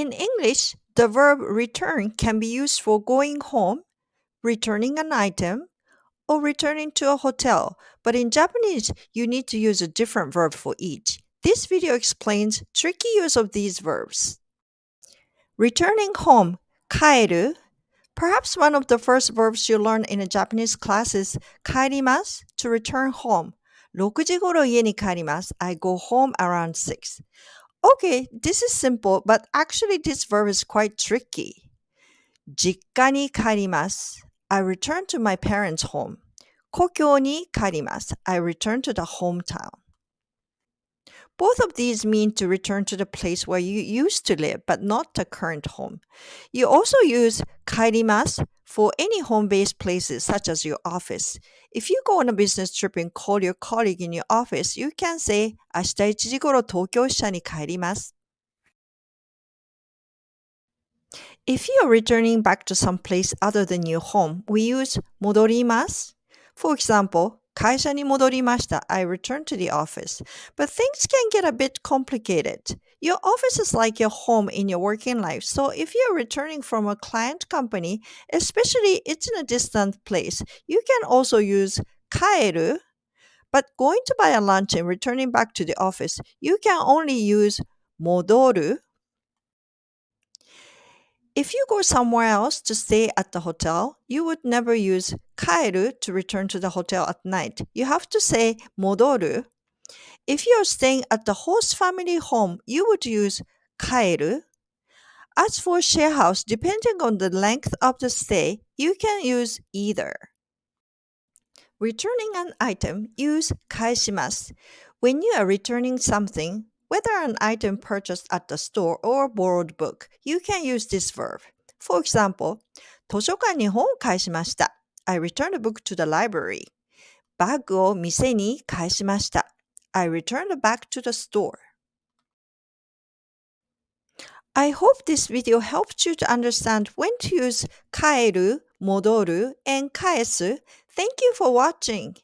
In English, the verb return can be used for going home, returning an item, or returning to a hotel, but in Japanese, you need to use a different verb for each. This video explains tricky use of these verbs. Returning home, kaeru. Perhaps one of the first verbs you learn in a Japanese class is kaerimasu, to return home. 6時頃家に帰ります. I go home around 6. Okay, this is simple, but actually this verb is quite tricky. 実家に帰ります. I return to my parents' home. 故郷に帰ります. I return to the hometown. Both of these mean to return to the place where you used to live, but not the current home. You also use 帰ります for any home-based places such as your office. If you go on a business trip and call your colleague in your office, you can say 明日1時頃東京支社に帰ります. If you are returning back to some place other than your home, we use 戻ります. For example, 会社に戻りました. I returned to the office. But things can get a bit complicated. Your office is like your home in your working life. So if you're returning from a client company, especially it's in a distant place, you can also use 帰る. But going to buy a lunch and returning back to the office, you can only use 戻る. If you go somewhere else to stay at the hotel, you would never use 帰る to return to the hotel at night. You have to say 戻る. If you are staying at the host family home, you would use 帰る. As for share house, depending on the length of the stay, you can use either. Returning an item, use 返します. When you are returning something, whether an item purchased at the store or a borrowed book, you can use this verb. For example, 図書館に本を返しました. I returned a book to the library. バッグを店に返しました. I returned a bag to the store. I hope this video helped you to understand when to use 帰る, 戻る, and 返す. Thank you for watching.